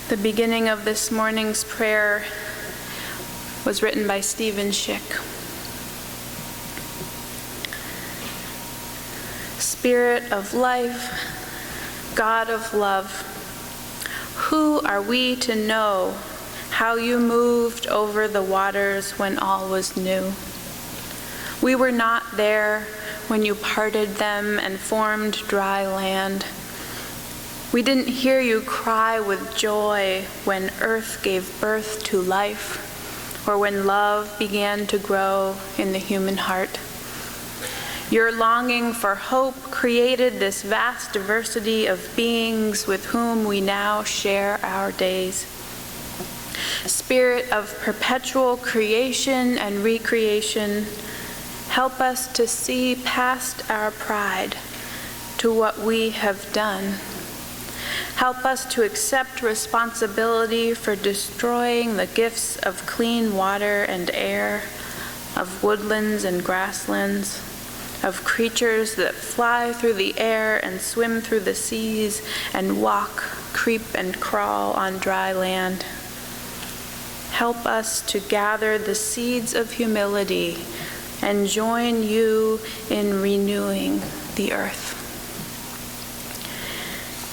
The beginning of this morning's prayer was written by Stephen Schick. Spirit of life, God of love, who are we to know how you moved over the waters when all was new? We were not there when you parted them and formed dry land. We didn't hear you cry with joy when earth gave birth to life, or when love began to grow in the human heart. Your longing for hope created this vast diversity of beings with whom we now share our days. Spirit of perpetual creation and recreation, help us to see past our pride to what we have done. Help us to accept responsibility for destroying the gifts of clean water and air, of woodlands and grasslands, of creatures that fly through the air and swim through the seas and walk, creep, and crawl on dry land. Help us to gather the seeds of humility and join you in renewing the earth.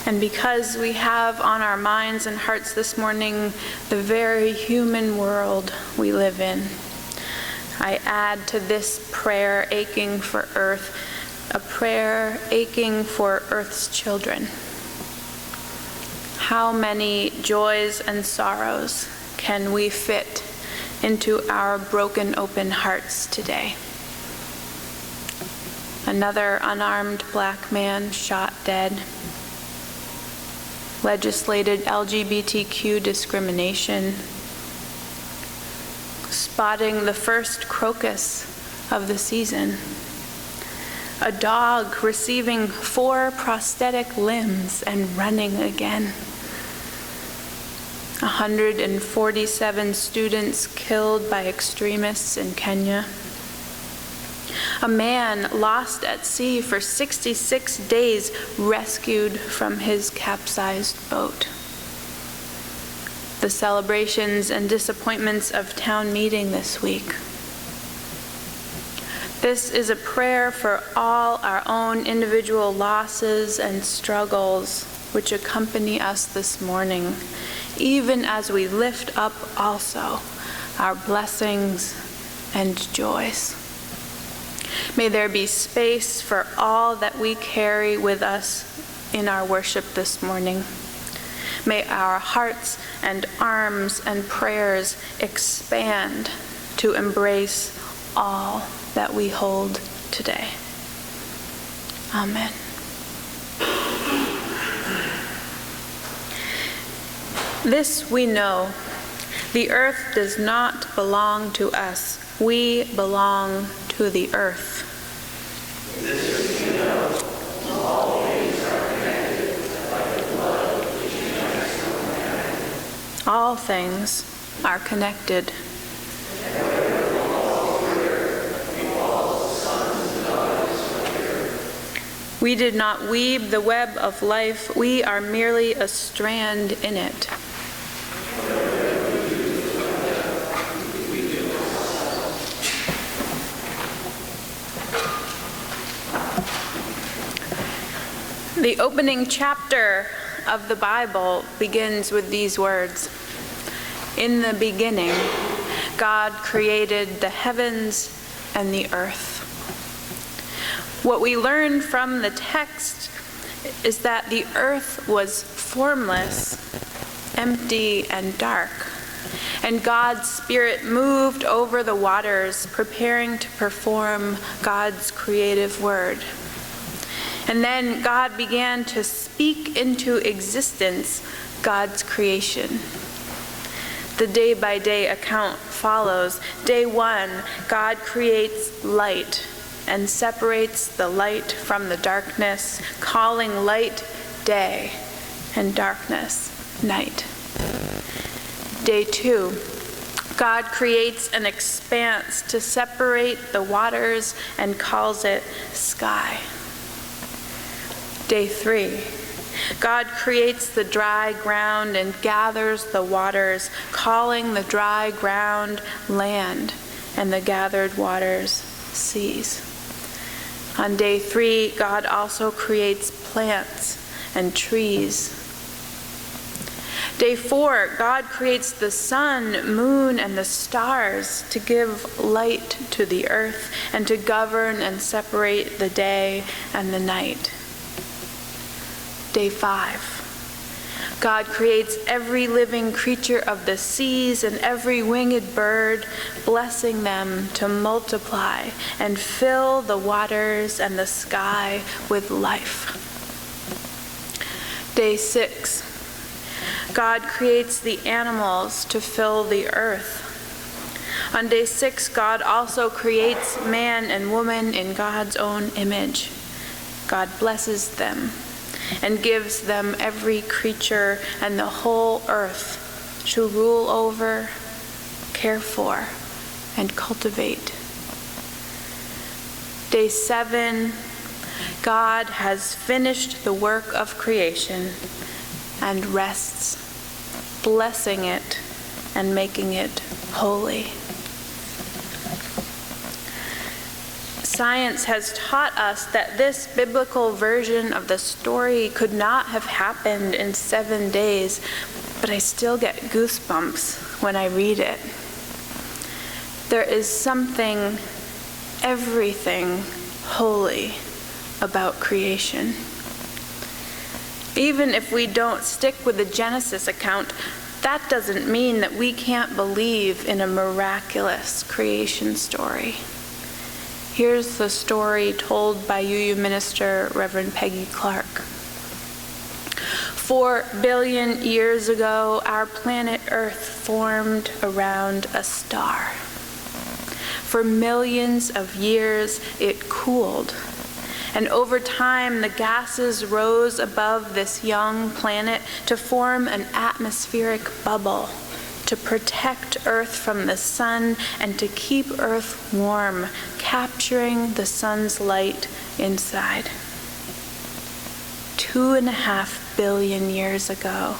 And because we have on our minds and hearts this morning the very human world we live in, I add to this prayer aching for earth, a prayer aching for earth's children. How many joys and sorrows can we fit into our broken open hearts today? Another unarmed black man shot dead. Legislated LGBTQ discrimination. Spotting the first crocus of the season. A dog receiving 4 prosthetic limbs and running again. 147 students killed by extremists in Kenya. A man lost at sea for 66 days, rescued from his capsized boat. The celebrations and disappointments of town meeting this week. This is a prayer for all our own individual losses and struggles which accompany us this morning, even as we lift up also our blessings and joys. May there be space for all that we carry with us in our worship this morning. May our hearts and arms and prayers expand to embrace all that we hold today. Amen. This we know, the earth does not belong to us. We belong to the earth. This we know, all things are connected by the blood which unites mankind. All things are connected. We did not weave the web of life, we are merely a strand in it. The opening chapter of the Bible begins with these words. In the beginning, God created the heavens and the earth. What we learn from the text is that the earth was formless, empty, and dark, and God's Spirit moved over the waters, preparing to perform God's creative word. And then God began to speak into existence God's creation. The day-by-day account follows. Day 1, God creates light and separates the light from the darkness, calling light day and darkness night. Day 2, God creates an expanse to separate the waters and calls it sky. Day 3, God creates the dry ground and gathers the waters, calling the dry ground land and the gathered waters seas. On day 3, God also creates plants and trees. Day 4, God creates the sun, moon, and the stars to give light to the earth and to govern and separate the day and the night. Day 5, God creates every living creature of the seas and every winged bird, blessing them to multiply and fill the waters and the sky with life. Day 6, God creates the animals to fill the earth. On day 6, God also creates man and woman in God's own image. God blesses them and gives them every creature and the whole earth to rule over, care for, and cultivate. Day 7, God has finished the work of creation and rests, blessing it and making it holy. Science has taught us that this biblical version of the story could not have happened in 7 days, but I still get goosebumps when I read it. There is something, everything holy about creation. Even if we don't stick with the Genesis account, that doesn't mean that we can't believe in a miraculous creation story. Here's the story told by UU minister Reverend Peggy Clark. 4 billion years ago, our planet Earth formed around a star. For millions of years, it cooled. And over time, the gases rose above this young planet to form an atmospheric bubble to protect Earth from the sun and to keep Earth warm, capturing the sun's light inside. 2.5 billion years ago,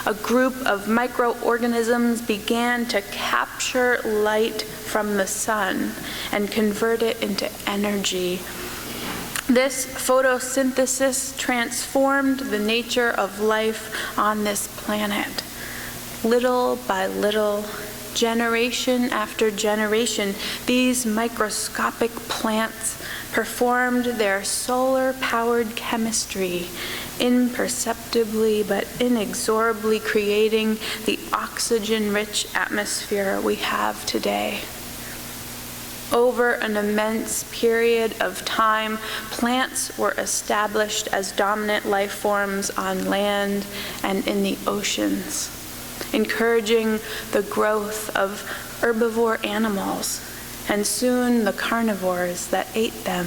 a group of microorganisms began to capture light from the sun and convert it into energy. This photosynthesis transformed the nature of life on this planet. Little by little, generation after generation, these microscopic plants performed their solar-powered chemistry, imperceptibly but inexorably creating the oxygen-rich atmosphere we have today. Over an immense period of time, plants were established as dominant life forms on land and in the oceans, encouraging the growth of herbivore animals and soon the carnivores that ate them.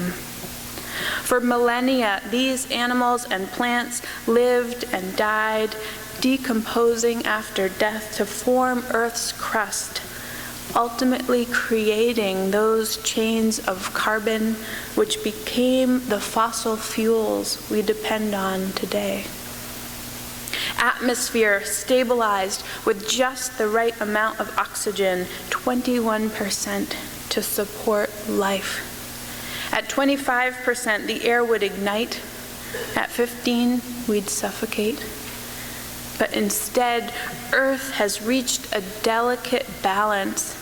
For millennia, these animals and plants lived and died, decomposing after death to form Earth's crust, ultimately creating those chains of carbon which became the fossil fuels we depend on today. Atmosphere stabilized with just the right amount of oxygen, 21%, to support life. At 25%, the air would ignite. At 15%, we'd suffocate. But instead, Earth has reached a delicate balance,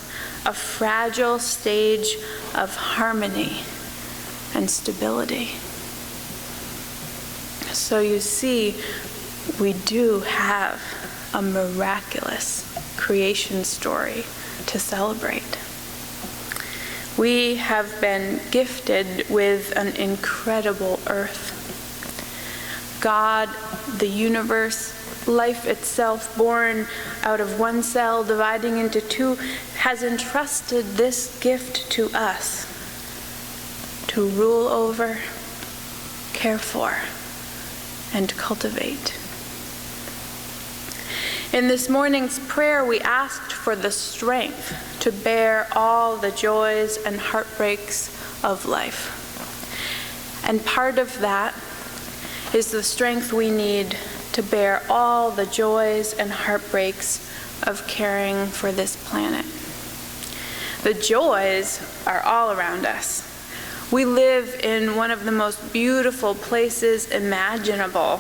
a fragile stage of harmony and stability. So you see, we do have a miraculous creation story to celebrate. We have been gifted with an incredible earth. God, the universe, life itself born out of one cell, dividing into two, has entrusted this gift to us to rule over, care for, and cultivate. In this morning's prayer, we asked for the strength to bear all the joys and heartbreaks of life. And part of that is the strength we need to bear all the joys and heartbreaks of caring for this planet. The joys are all around us. We live in one of the most beautiful places imaginable.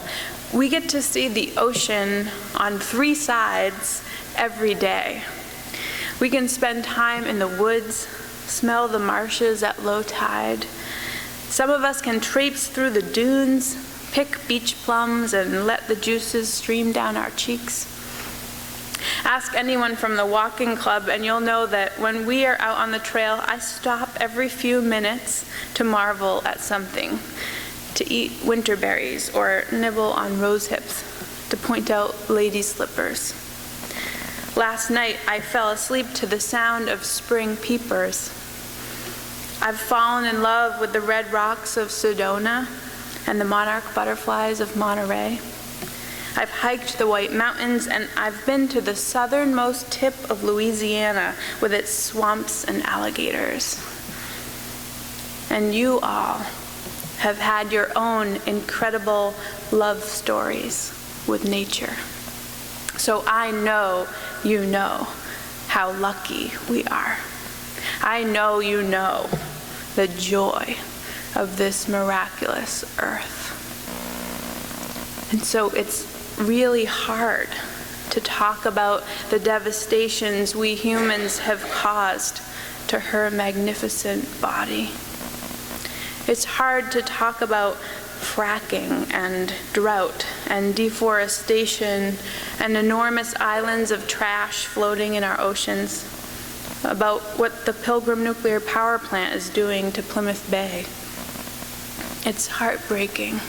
We get to see the ocean on 3 sides every day. We can spend time in the woods, smell the marshes at low tide. Some of us can traipse through the dunes, pick beach plums, and let the juices stream down our cheeks. Ask anyone from the walking club and you'll know that when we are out on the trail, I stop every few minutes to marvel at something, to eat winter berries or nibble on rose hips, to point out lady slippers. Last night, I fell asleep to the sound of spring peepers. I've fallen in love with the red rocks of Sedona and the monarch butterflies of Monterey. I've hiked the White Mountains, and I've been to the southernmost tip of Louisiana with its swamps and alligators. And you all have had your own incredible love stories with nature. So I know you know how lucky we are. I know you know the joy of this miraculous earth. And so it's really hard to talk about the devastations we humans have caused to her magnificent body. It's hard to talk about fracking and drought and deforestation and enormous islands of trash floating in our oceans, about what the Pilgrim nuclear power plant is doing to Plymouth Bay. It's heartbreaking.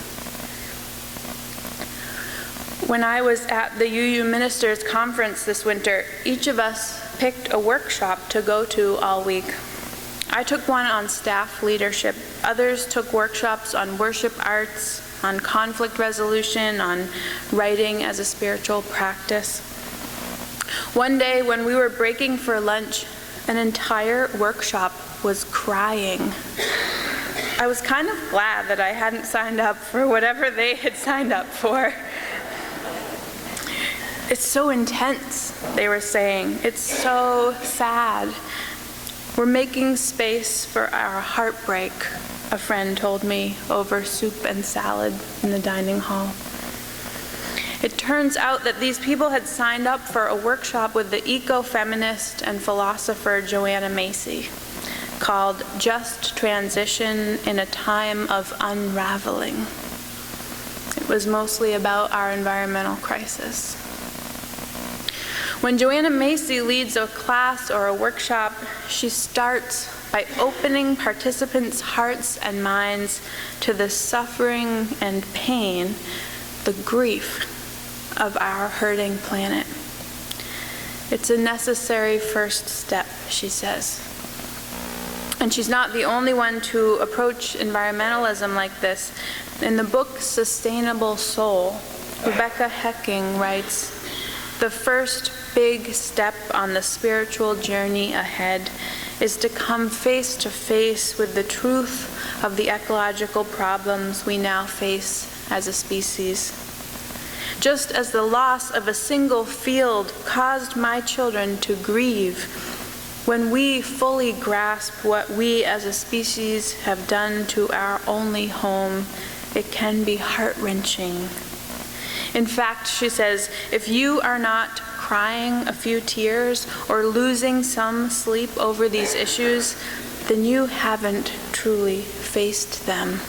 When I was at the UU Ministers Conference this winter, each of us picked a workshop to go to all week. I took one on staff leadership. Others took workshops on worship arts, on conflict resolution, on writing as a spiritual practice. One day when we were breaking for lunch, an entire workshop was crying. I was kind of glad that I hadn't signed up for whatever they had signed up for. It's so intense, they were saying. It's so sad. We're making space for our heartbreak, a friend told me over soup and salad in the dining hall. It turns out that these people had signed up for a workshop with the eco-feminist and philosopher Joanna Macy called Just Transition in a Time of Unraveling. It was mostly about our environmental crisis. When Joanna Macy leads a class or a workshop, she starts by opening participants' hearts and minds to the suffering and pain, the grief of our hurting planet. It's a necessary first step, she says. And she's not the only one to approach environmentalism like this. In the book Sustainable Soul, Rebecca Hecking writes, "The first big step on the spiritual journey ahead is to come face to face with the truth of the ecological problems we now face as a species. Just as the loss of a single field caused my children to grieve, when we fully grasp what we as a species have done to our only home, it can be heart-wrenching. In fact," she says, "if you are not crying a few tears or losing some sleep over these issues, then you haven't truly faced them."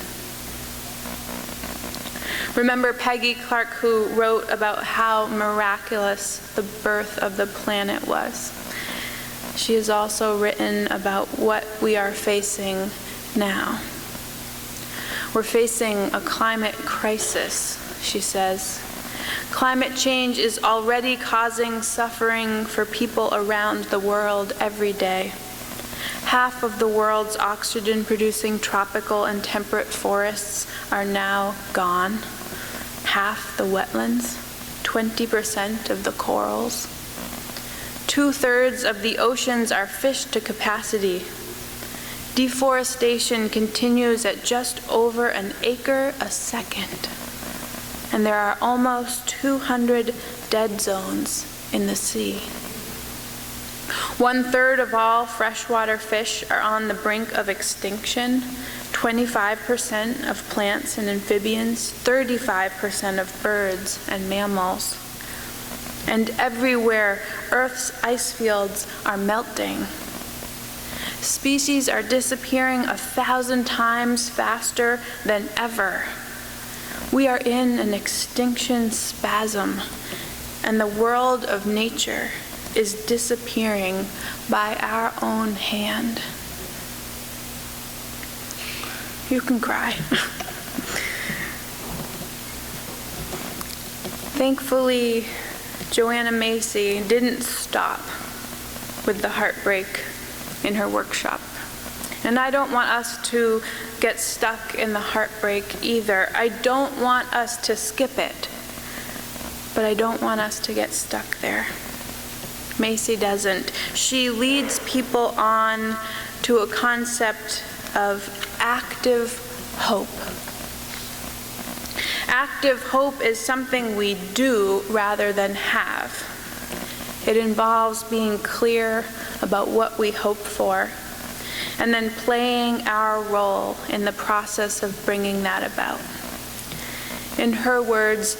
Remember Peggy Clark, who wrote about how miraculous the birth of the planet was. She has also written about what we are facing now. We're facing a climate crisis, she says. Climate change is already causing suffering for people around the world every day. Half of the world's oxygen-producing tropical and temperate forests are now gone. Half the wetlands, 20% of the corals. 2/3 of the oceans are fished to capacity. Deforestation continues at just over an acre a second. and there are almost 200 dead zones in the sea. 1/3 of all freshwater fish are on the brink of extinction, 25% of plants and amphibians, 35% of birds and mammals. And everywhere, Earth's ice fields are melting. Species are disappearing 1,000 times faster than ever. We are in an extinction spasm, and the world of nature is disappearing by our own hand. You can cry. Thankfully, Joanna Macy didn't stop with the heartbreak in her workshop. And I don't want us to get stuck in the heartbreak either. I don't want us to skip it, but I don't want us to get stuck there. Macy doesn't. She leads people on to a concept of active hope. Active hope is something we do rather than have. It involves being clear about what we hope for, and then playing our role in the process of bringing that about. In her words,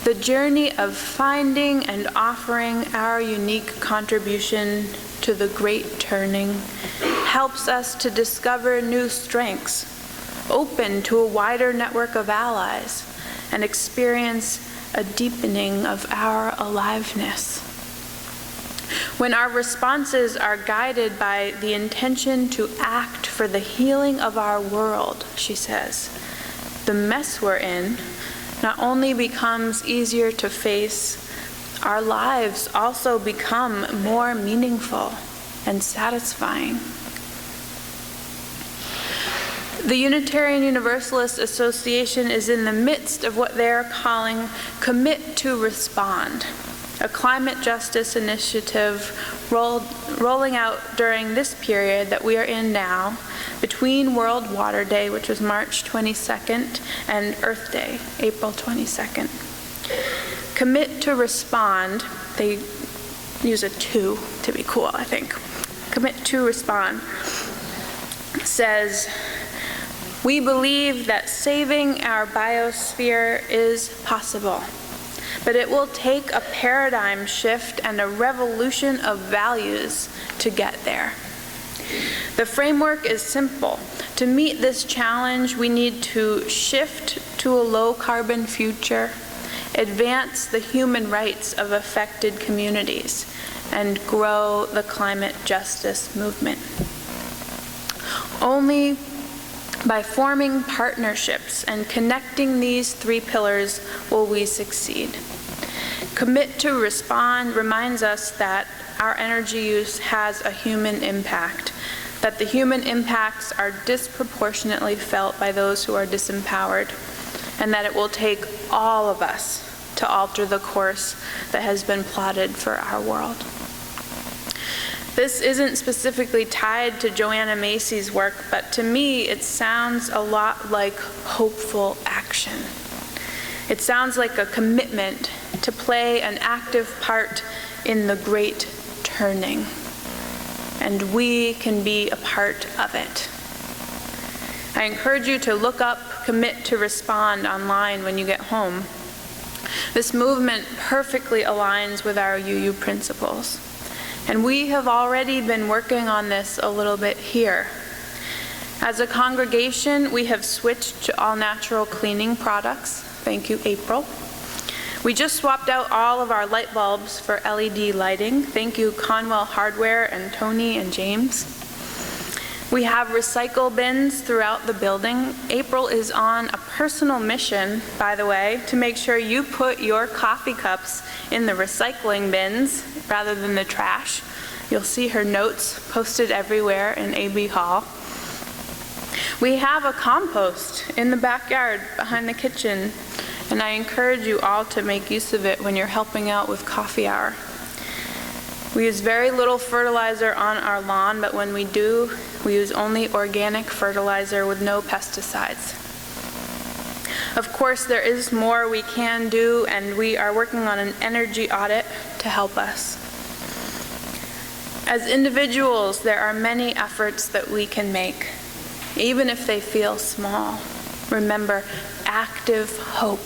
the journey of finding and offering our unique contribution to the great turning helps us to discover new strengths, open to a wider network of allies, and experience a deepening of our aliveness. When our responses are guided by the intention to act for the healing of our world, she says, the mess we're in not only becomes easier to face, our lives also become more meaningful and satisfying. The Unitarian Universalist Association is in the midst of what they're calling Commit2Respond, a climate justice initiative rolling out during this period that we are in now, between World Water Day, which was March 22nd, and Earth Day, April 22nd. Commit2Respond, they use a 2 to be cool, I think. Commit2Respond says, we believe that saving our biosphere is possible, but it will take a paradigm shift and a revolution of values to get there. The framework is simple. To meet this challenge, we need to shift to a low-carbon future, advance the human rights of affected communities, and grow the climate justice movement. Only by forming partnerships and connecting these 3 pillars will we succeed. Commit2Respond reminds us that our energy use has a human impact, that the human impacts are disproportionately felt by those who are disempowered, and that it will take all of us to alter the course that has been plotted for our world. This isn't specifically tied to Joanna Macy's work, but to me it sounds a lot like hopeful action. It sounds like a commitment to play an active part in the great turning, and we can be a part of it. I encourage you to look up Commit2Respond online when you get home. This movement perfectly aligns with our UU principles. And we have already been working on this a little bit here. As a congregation, we have switched to all-natural cleaning products. Thank you, April. We just swapped out all of our light bulbs for LED lighting. Thank you, Conwell Hardware and Tony and James. We have recycle bins throughout the building. April is on a personal mission, by the way, to make sure you put your coffee cups in the recycling bins rather than the trash. You'll see her notes posted everywhere in AB Hall. We have a compost in the backyard behind the kitchen, and I encourage you all to make use of it when you're helping out with coffee hour. We use very little fertilizer on our lawn, but when we do, we use only organic fertilizer with no pesticides. Of course, there is more we can do, and we are working on an energy audit to help us. As individuals, there are many efforts that we can make, even if they feel small. Remember, active hope.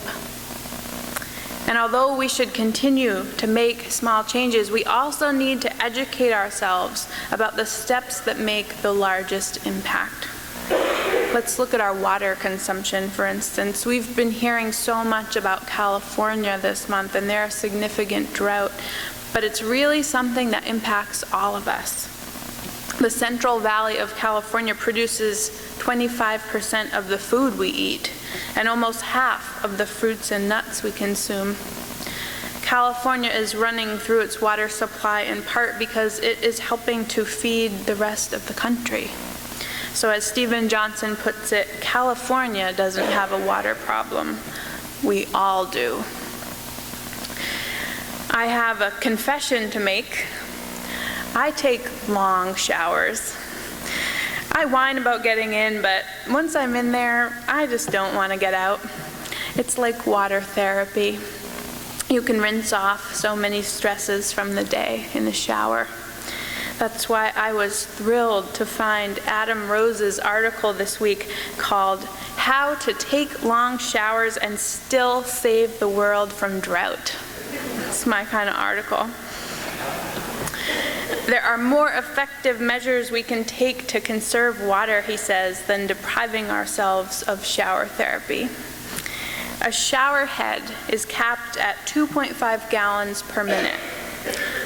And although we should continue to make small changes, we also need to educate ourselves about the steps that make the largest impact. Let's look at our water consumption, for instance. We've been hearing so much about California this month and their significant drought, but it's really something that impacts all of us. The Central Valley of California produces 25% of the food we eat and almost half of the fruits and nuts we consume. California is running through its water supply in part because it is helping to feed the rest of the country. So as Stephen Johnson puts it, California doesn't have a water problem. We all do. I have a confession to make. I take long showers. I whine about getting in, but once I'm in there, I just don't want to get out. It's like water therapy. You can rinse off so many stresses from the day in the shower. That's why I was thrilled to find Adam Rose's article this week called "How to Take Long Showers and Still Save the World from Drought." It's my kind of article. There are more effective measures we can take to conserve water, he says, than depriving ourselves of shower therapy. A shower head is capped at 2.5 gallons per minute.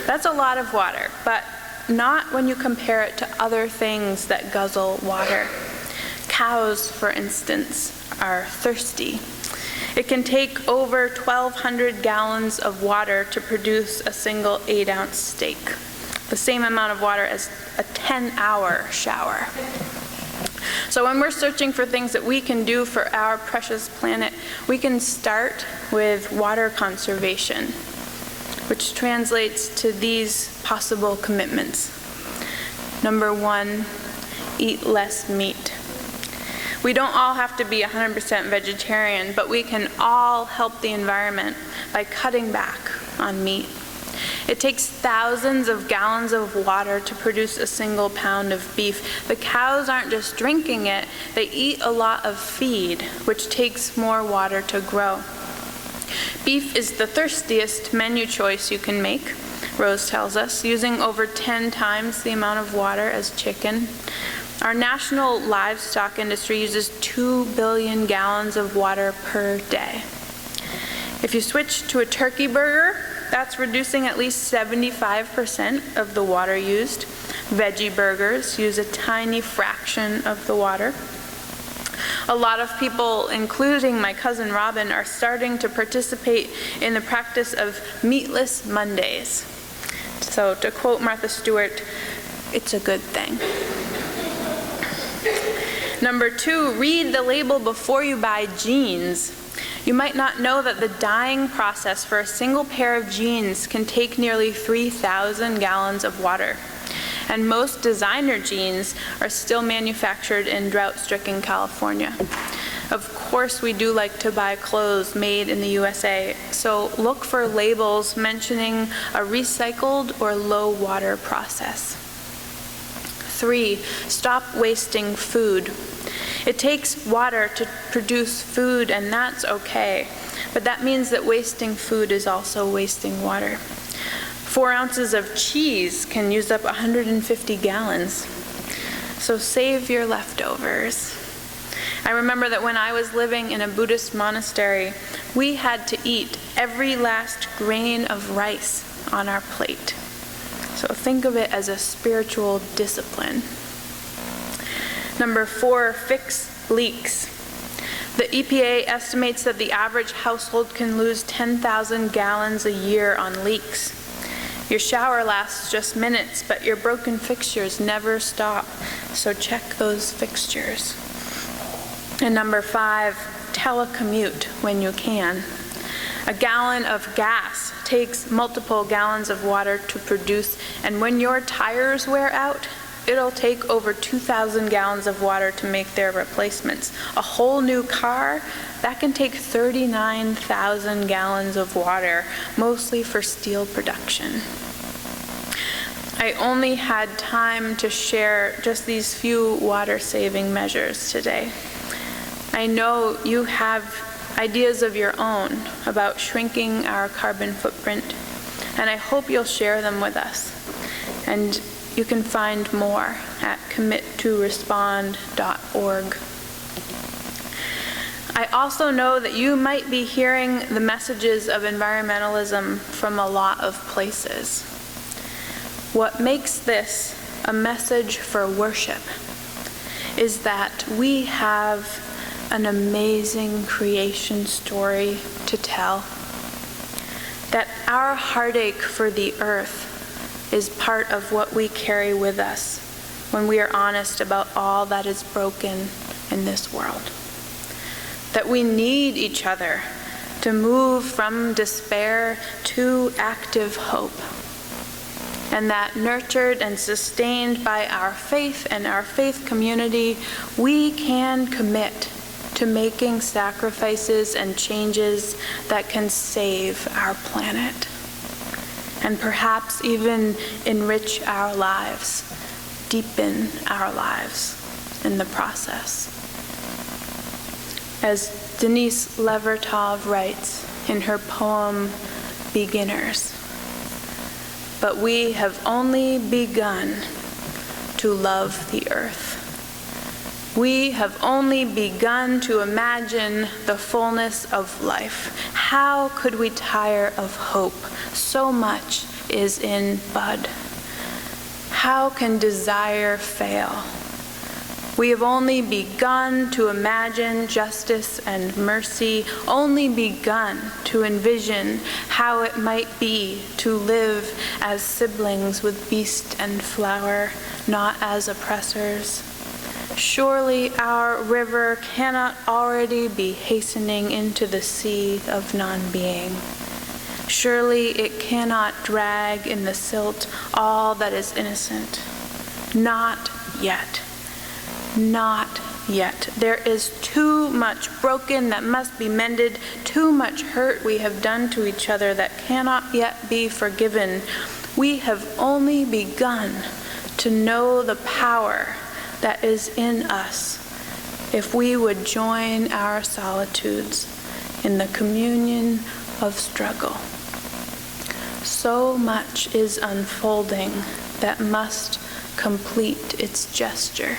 That's a lot of water, but not when you compare it to other things that guzzle water. Cows, for instance, are thirsty. It can take over 1,200 gallons of water to produce a single 8-ounce steak, the same amount of water as a 10-hour shower. So when we're searching for things that we can do for our precious planet, we can start with water conservation, which translates to these possible commitments. Number 1, eat less meat. We don't all have to be 100% vegetarian, but we can all help the environment by cutting back on meat. It takes thousands of gallons of water to produce a single pound of beef. The cows aren't just drinking it, they eat a lot of feed, which takes more water to grow. Beef is the thirstiest menu choice you can make, Rose tells us, using over 10 times the amount of water as chicken. Our national livestock industry uses 2 billion gallons of water per day. If you switch to a turkey burger, that's reducing at least 75% of the water used. Veggie burgers use a tiny fraction of the water. A lot of people, including my cousin Robin, are starting to participate in the practice of meatless Mondays. So to quote Martha Stewart, it's a good thing. Number 2, read the label before you buy jeans. You might not know that the dyeing process for a single pair of jeans can take nearly 3,000 gallons of water. And most designer jeans are still manufactured in drought-stricken California. Of course, we do like to buy clothes made in the USA, so look for labels mentioning a recycled or low-water process. 3, stop wasting food. It takes water to produce food, and that's okay, but that means that wasting food is also wasting water. 4 ounces of cheese can use up 150 gallons, so save your leftovers. I remember that when I was living in a Buddhist monastery, we had to eat every last grain of rice on our plate. So think of it as a spiritual discipline. Number 4, fix leaks. The EPA estimates that the average household can lose 10,000 gallons a year on leaks. Your shower lasts just minutes, but your broken fixtures never stop, so check those fixtures. And number 5, telecommute when you can. A gallon of gas takes multiple gallons of water to produce, and when your tires wear out, it'll take over 2,000 gallons of water to make their replacements. A whole new car, that can take 39,000 gallons of water, mostly for steel production. I only had time to share just these few water-saving measures today. I know you have ideas of your own about shrinking our carbon footprint, and I hope you'll share them with us. And you can find more at Commit2Respond.org. I also know that you might be hearing the messages of environmentalism from a lot of places. What makes this a message for worship is that we have an amazing creation story to tell. That our heartache for the earth is part of what we carry with us when we are honest about all that is broken in this world. That we need each other to move from despair to active hope. And that nurtured and sustained by our faith and our faith community, we can commit to making sacrifices and changes that can save our planet and perhaps even enrich our lives, deepen our lives in the process. As Denise Levertov writes in her poem, Beginners, but we have only begun to love the earth. We have only begun to imagine the fullness of life. How could we tire of hope? So much is in bud. How can desire fail? We have only begun to imagine justice and mercy, only begun to envision how it might be to live as siblings with beast and flower, not as oppressors. Surely our river cannot already be hastening into the sea of non-being. Surely it cannot drag in the silt all that is innocent. Not yet. Not yet. There is too much broken that must be mended, too much hurt we have done to each other that cannot yet be forgiven. We have only begun to know the power that is in us if we would join our solitudes in the communion of struggle. So much is unfolding that must complete its gesture.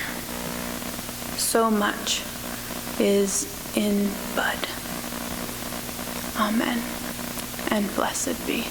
So much is in bud. Amen, and blessed be.